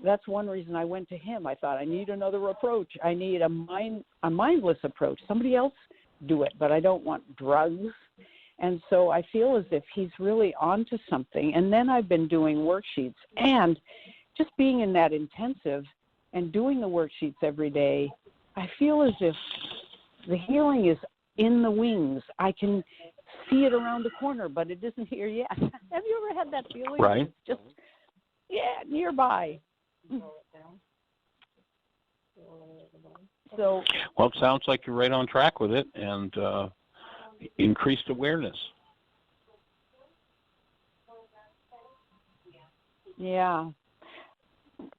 that's one reason I went to him. I thought, I need another approach. I need a mindless approach. Somebody else do it, but I don't want drugs. And so I feel as if he's really onto something. And then I've been doing worksheets, and just being in that intensive and doing the worksheets every day, I feel as if the healing is in the wings. I can see it around the corner, but it isn't here yet. Have you ever had that feeling? Right. It's just, nearby. So, well, it sounds like you're right on track with it, and increased awareness. Yeah.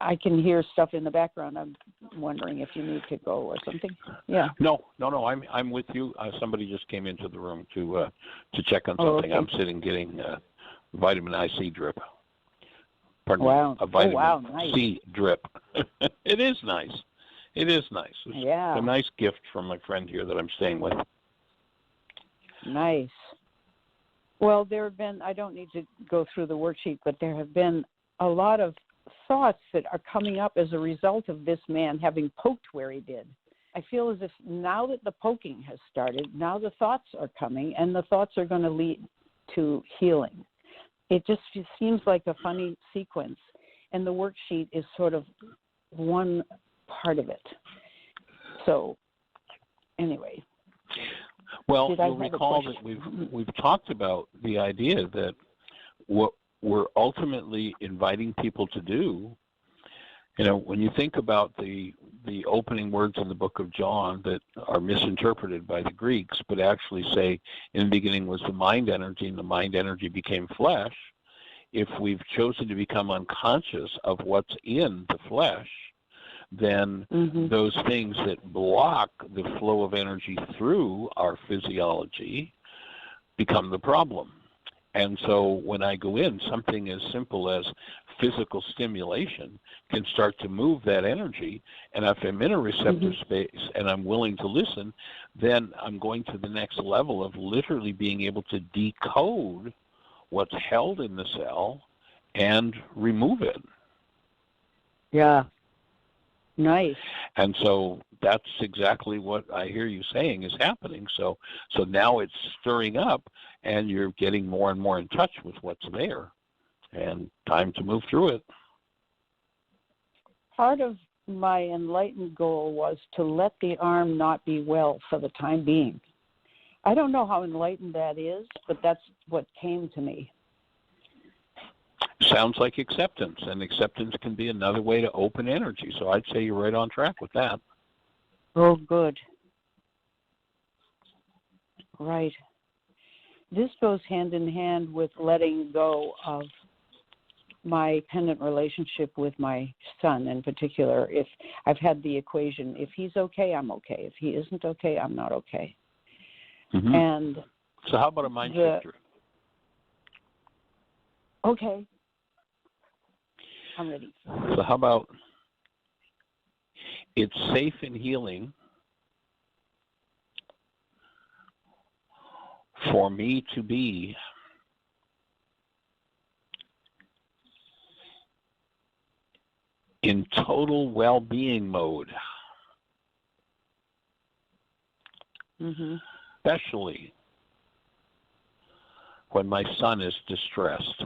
I can hear stuff in the background. I'm wondering if you need to go or something. Yeah. No. I'm with you. Somebody just came into the room to check on something. Okay. I'm sitting getting vitamin C drip. Pardon Wow. me. A vitamin Nice. C drip. It is nice. It's Yeah. a nice gift from my friend here that I'm staying with. Nice. Well, there have been, I don't need to go through the worksheet, but there have been a lot of thoughts that are coming up as a result of this man having poked where he did. I feel as if now that the poking has started, now the thoughts are coming, and the thoughts are going to lead to healing. It just seems like a funny sequence, and the worksheet is sort of one part of it. So, anyway. Well, you'll recall that we've talked about the idea that what we're ultimately inviting people to do, when you think about the opening words in the book of John that are misinterpreted by the Greeks, but actually say in the beginning was the mind energy, and the mind energy became flesh. If we've chosen to become unconscious of what's in the flesh, then those things that block the flow of energy through our physiology become the problem. And so when I go in, something as simple as physical stimulation can start to move that energy. And if I'm in a receptive space and I'm willing to listen, then I'm going to the next level of literally being able to decode what's held in the cell and remove it. Yeah. Nice. And so that's exactly what I hear you saying is happening. So now it's stirring up, and you're getting more and more in touch with what's there, and time to move through it. Part of my enlightened goal was to let the arm not be well for the time being. I don't know how enlightened that is, but that's what came to me. Sounds like acceptance, and acceptance can be another way to open energy. So I'd say you're right on track with that. Oh, good. Right. This goes hand in hand with letting go of my pendant relationship with my son in particular. If I've had the equation, if he's okay, I'm okay. If he isn't okay, I'm not okay. And so how about a mind shifter? Okay. I'm ready. So how about it's safe and healing for me to be in total well-being mode, especially when my son is distressed.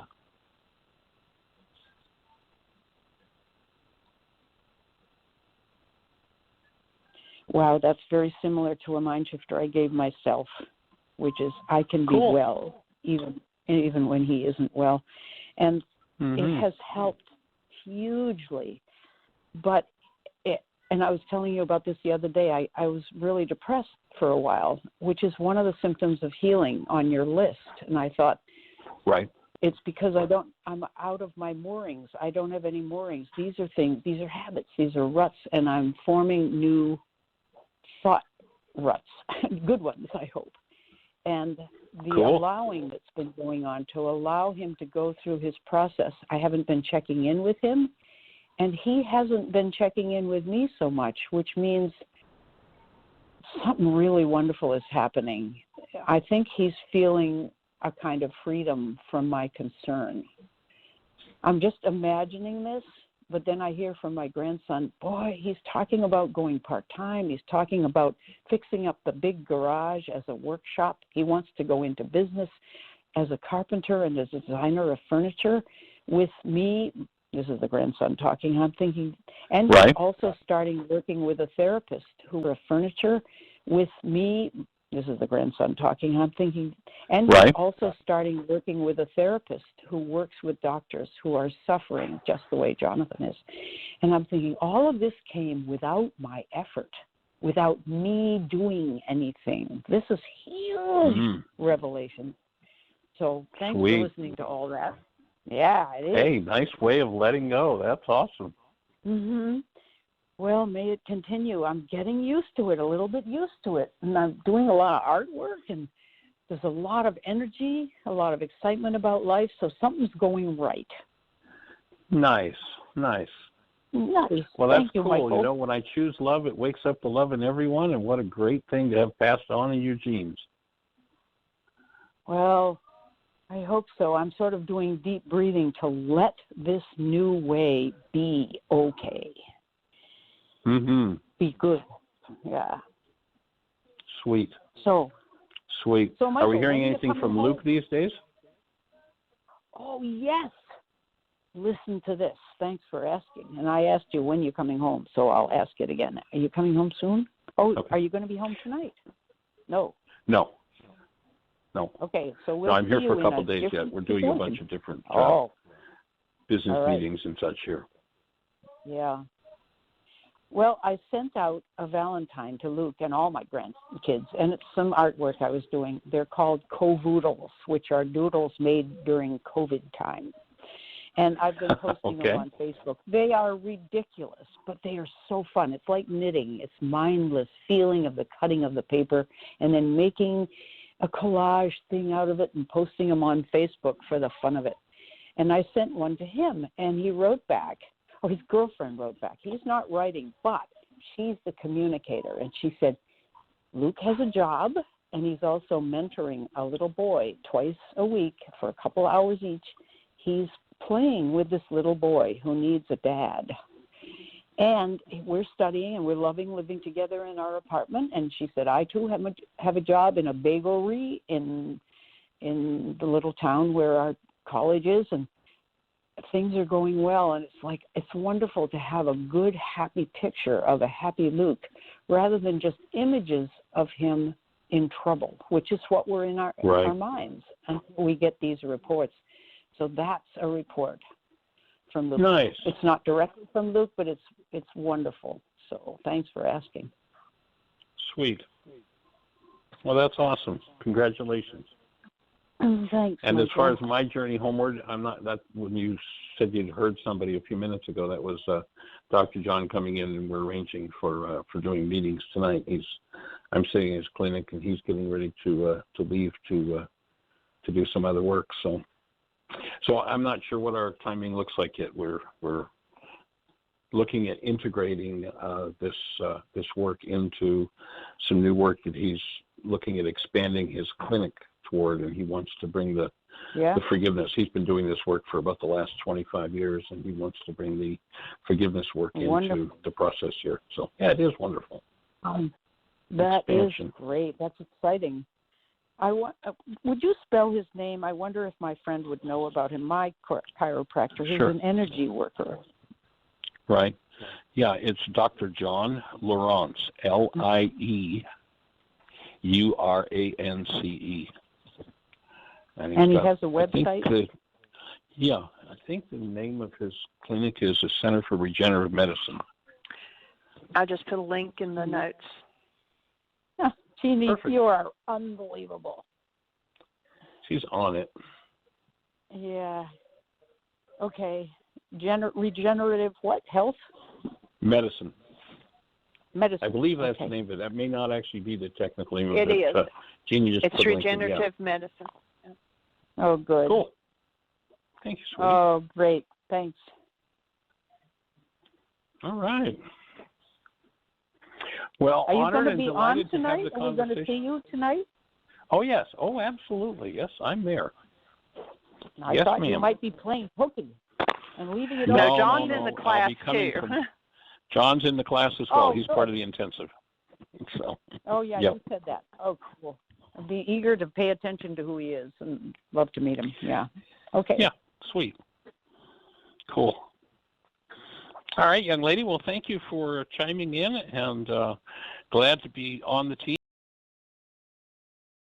Wow, that's very similar to a mind shifter I gave myself, which is I can be well even when he isn't well. And it has helped hugely. But and I was telling you about this the other day, I was really depressed for a while, which is one of the symptoms of healing on your list. And I thought, it's because I'm out of my moorings. I don't have any moorings. These are things, these are habits, these are ruts, and I'm forming new thought ruts, good ones, I hope. And the allowing that's been going on, to allow him to go through his process. I haven't been checking in with him, and he hasn't been checking in with me so much, which means something really wonderful is happening. I think he's feeling a kind of freedom from my concern. I'm just imagining this, but then I hear from my grandson, boy, he's talking about going part-time. He's talking about fixing up the big garage as a workshop. He wants to go into business as a carpenter and as a designer of furniture with me. This is the grandson talking. I'm thinking, and Right. he's also starting working with a therapist who does furniture with me. This is the grandson talking. I'm thinking, and Right. he's also starting working with a therapist who works with doctors who are suffering just the way Jonathan is. And I'm thinking, all of this came without my effort, without me doing anything. This is huge revelation. So thanks Sweet. for listening to all that. Yeah, it is. Hey, nice way of letting go. That's awesome. Well, may it continue. I'm getting used to it, a little bit used to it. And I'm doing a lot of artwork, and there's a lot of energy, a lot of excitement about life, so something's going right. Nice, nice. Nice. Well, that's Thank you, cool. Michael. You know, when I choose love, it wakes up the love in everyone, and what a great thing to have passed on in your genes. Well, I hope so. I'm sort of doing deep breathing to let this new way be okay. Be good. Yeah. Sweet. So, Sweet. So, Michael, are we hearing when are you anything coming from home? Luke these days? Oh, yes. Listen to this. Thanks for asking. And I asked you when you're coming home, so I'll ask it again. Are you coming home soon? Oh, Okay. Are you going to be home tonight? No. No. Okay, so we'll No, I'm here see for you a in couple days yet. different We're doing a situation. bunch of different business all right. meetings and such here. Yeah. Well, I sent out a Valentine to Luke and all my grandkids, and it's some artwork I was doing. They're called co-voodles, which are doodles made during COVID time. And I've been posting them on Facebook. They are ridiculous, but they are so fun. It's like knitting. It's mindless feeling of the cutting of the paper and then making a collage thing out of it and posting them on Facebook for the fun of it. And I sent one to him, and he wrote back. Oh, his girlfriend wrote back. He's not writing, but she's the communicator. And she said, Luke has a job, and he's also mentoring a little boy twice a week for a couple hours each. He's playing with this little boy who needs a dad. And we're studying, and we're loving living together in our apartment. And she said, I, too, have a job in a bakery in the little town where our college is, and things are going well. And it's wonderful to have a good, happy picture of a happy Luke rather than just images of him in trouble, which is what we're in our minds until we get these reports. So that's a report from Luke. Nice. It's not directly from Luke, but it's wonderful. So thanks for asking. Sweet. Well, that's awesome. Congratulations. Thanks. And Michael. as far as my journey homeward, I'm not that. When you said you'd heard somebody a few minutes ago, that was Dr. John coming in, and we're arranging for doing meetings tonight. I'm sitting in his clinic, and he's getting ready to leave to do some other work. So I'm not sure what our timing looks like yet. We're looking at integrating this work into some new work that he's looking at expanding his clinic toward, and he wants to bring the forgiveness. He's been doing this work for about the last 25 years, and he wants to bring the forgiveness work into the process here. So, yeah, it is wonderful. That Expansion. is great. That's exciting. Would you spell his name? I wonder if my friend would know about him. My chiropractor, he's an energy worker. Right. Yeah, it's Dr. John Lorance, Lieurance. And he has a website? I think the name of his clinic is the Center for Regenerative Medicine. I just put a link in the notes. Jeanie, Perfect. you are unbelievable. She's on it. Yeah. Okay. Regenerative what? Health? Medicine. Medicine. I believe that's the name of it. That may not actually be the technical name of it. It is. Jeanie just It's put a link in, regenerative medicine. Oh, good. Cool. Thank you, sweetie. Oh, great. Thanks. All right. Well, are you honored going to be and on delighted tonight? to have the Are we going to conversation. see you tonight? Oh, yes. Oh, absolutely. Yes, I'm there. I Yes, thought ma'am. you might be playing hooky. and leaving it No, all. John's in the class I'll be coming too. John's in the class as well. Oh, He's good. part of the intensive. So. Oh, yeah, Yep. you said that. Oh, cool. I'd be eager to pay attention to who he is and love to meet him. Yeah. Okay. Yeah, sweet. Cool. All right, young lady. Well, thank you for chiming in, and glad to be on the team.